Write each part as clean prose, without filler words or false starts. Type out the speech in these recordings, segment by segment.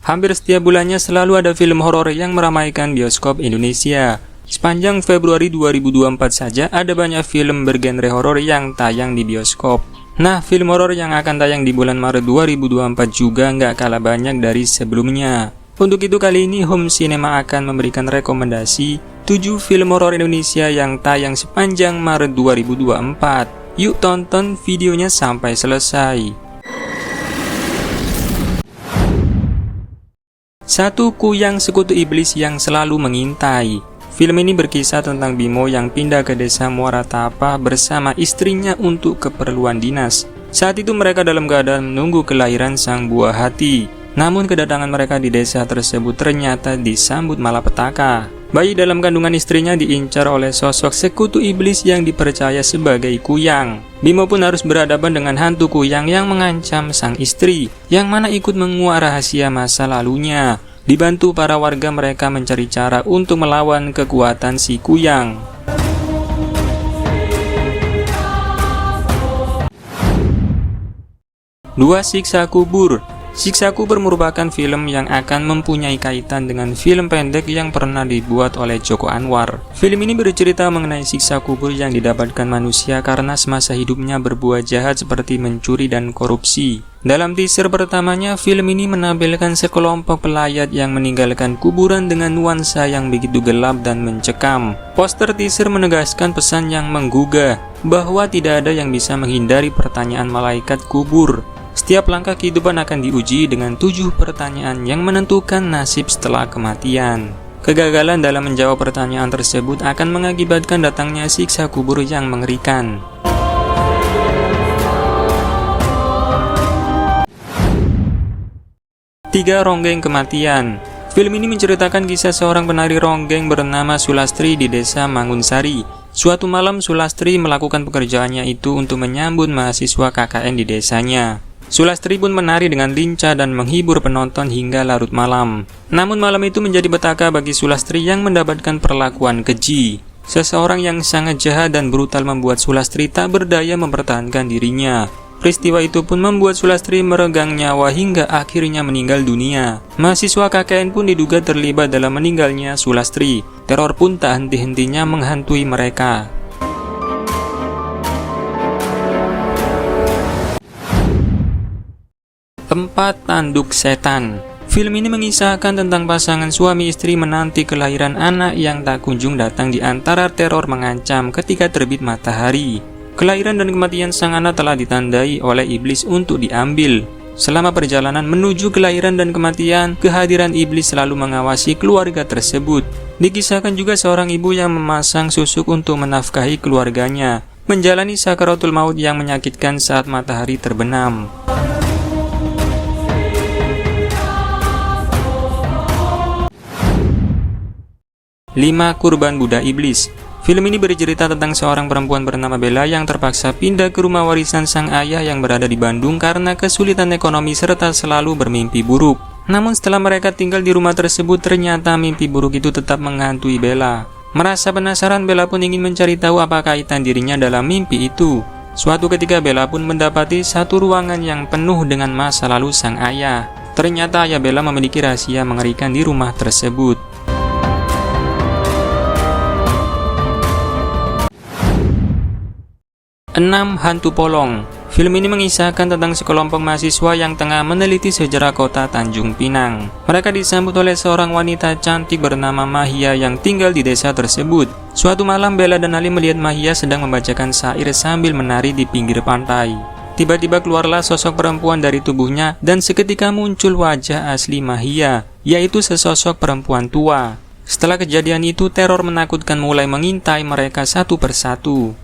Hampir setiap bulannya selalu ada film horor yang meramaikan bioskop Indonesia. Sepanjang Februari 2024 saja ada banyak film bergenre horor yang tayang di bioskop. Nah, film horor yang akan tayang di bulan Maret 2024 juga nggak kalah banyak dari sebelumnya. Untuk itu kali ini Home Cinema akan memberikan rekomendasi 7 film horor Indonesia yang tayang sepanjang Maret 2024. Yuk tonton videonya sampai selesai. 1. Kuyang Sekutu Iblis yang Selalu Mengintai. Film ini berkisah tentang Bimo yang pindah ke desa Muara Tapah bersama istrinya untuk keperluan dinas. Saat itu mereka dalam keadaan menunggu kelahiran sang buah hati. Namun kedatangan mereka di desa tersebut ternyata disambut malapetaka. Bayi dalam kandungan istrinya diincar oleh sosok sekutu iblis yang dipercaya sebagai Kuyang. Bimo pun harus berhadapan dengan hantu Kuyang yang mengancam sang istri, yang mana ikut menguak rahasia masa lalunya. Dibantu para warga, mereka mencari cara untuk melawan kekuatan si Kuyang. 2. Siksa Kubur. Siksa Kubur merupakan film yang akan mempunyai kaitan dengan film pendek yang pernah dibuat oleh Joko Anwar. Film ini bercerita mengenai siksa kubur yang didapatkan manusia karena semasa hidupnya berbuat jahat seperti mencuri dan korupsi. Dalam teaser pertamanya, film ini menampilkan sekelompok pelayat yang meninggalkan kuburan dengan nuansa yang begitu gelap dan mencekam. Poster teaser menegaskan pesan yang menggugah bahwa tidak ada yang bisa menghindari pertanyaan malaikat kubur. Setiap langkah kehidupan akan diuji dengan 7 pertanyaan yang menentukan nasib setelah kematian. Kegagalan dalam menjawab pertanyaan tersebut akan mengakibatkan datangnya siksa kubur yang mengerikan. 3. Ronggeng Kematian. Film ini menceritakan kisah seorang penari ronggeng bernama Sulastri di desa Mangunsari. Suatu malam Sulastri melakukan pekerjaannya itu untuk menyambut mahasiswa KKN di desanya. Sulastri pun menari dengan lincah dan menghibur penonton hingga larut malam. Namun malam itu menjadi petaka bagi Sulastri yang mendapatkan perlakuan keji. Seseorang yang sangat jahat dan brutal membuat Sulastri tak berdaya mempertahankan dirinya. Peristiwa itu pun membuat Sulastri meregang nyawa hingga akhirnya meninggal dunia. Mahasiswa KKN pun diduga terlibat dalam meninggalnya Sulastri. Teror pun tak henti-hentinya menghantui mereka. 4. Tanduk Setan. Film ini mengisahkan tentang pasangan suami istri menanti kelahiran anak yang tak kunjung datang di antara teror mengancam ketika terbit matahari. Kelahiran dan kematian sang anak telah ditandai oleh iblis untuk diambil. Selama perjalanan menuju kelahiran dan kematian, kehadiran iblis selalu mengawasi keluarga tersebut. Dikisahkan juga seorang ibu yang memasang susuk untuk menafkahi keluarganya, menjalani sakaratul maut yang menyakitkan saat matahari terbenam. 5. Kurban Budak Iblis. Film ini bercerita tentang seorang perempuan bernama Bella yang terpaksa pindah ke rumah warisan sang ayah yang berada di Bandung karena kesulitan ekonomi serta selalu bermimpi buruk. Namun setelah mereka tinggal di rumah tersebut, ternyata mimpi buruk itu tetap menghantui Bella. Merasa penasaran, Bella pun ingin mencari tahu apa kaitan dirinya dalam mimpi itu. Suatu ketika Bella pun mendapati satu ruangan yang penuh dengan masa lalu sang ayah. Ternyata ayah Bella memiliki rahasia mengerikan di rumah tersebut. 6. Hantu Polong. Film ini mengisahkan tentang sekelompok mahasiswa yang tengah meneliti sejarah kota Tanjung Pinang. Mereka disambut oleh seorang wanita cantik bernama Mahia yang tinggal di desa tersebut. Suatu malam Bella dan Ali melihat Mahia sedang membacakan syair sambil menari di pinggir pantai. Tiba-tiba keluarlah sosok perempuan dari tubuhnya dan seketika muncul wajah asli Mahia, yaitu sesosok perempuan tua. Setelah kejadian itu, teror menakutkan mulai mengintai mereka satu persatu.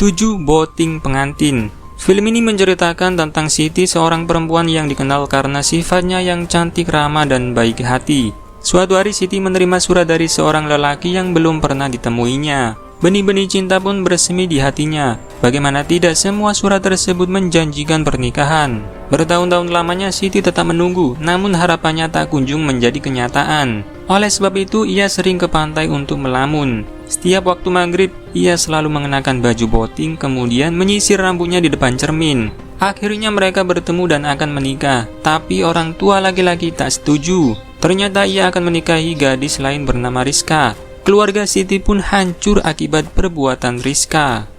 7. Boting Pengantin. Film ini menceritakan tentang Siti, seorang perempuan yang dikenal karena sifatnya yang cantik, ramah, dan baik hati. Suatu hari Siti menerima surat dari seorang lelaki yang belum pernah ditemuinya. Benih-benih cinta pun bersemi di hatinya. Bagaimana tidak, semua surat tersebut menjanjikan pernikahan. Bertahun-tahun lamanya Siti tetap menunggu, namun harapannya tak kunjung menjadi kenyataan. Oleh sebab itu ia sering ke pantai untuk melamun. Setiap waktu maghrib, ia selalu mengenakan baju boting, kemudian menyisir rambutnya di depan cermin. Akhirnya mereka bertemu dan akan menikah, tapi orang tua laki-laki tak setuju. Ternyata ia akan menikahi gadis lain bernama Rizka. Keluarga Siti pun hancur akibat perbuatan Rizka.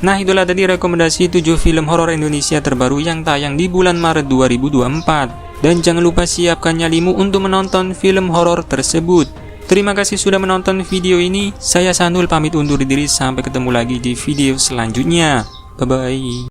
Nah, itulah tadi rekomendasi 7 film horor Indonesia terbaru yang tayang di bulan Maret 2024. Dan jangan lupa siapkan nyalimu untuk menonton film horor tersebut. Terima kasih sudah menonton video ini. Saya Sanul pamit undur diri, sampai ketemu lagi di video selanjutnya. Bye-bye.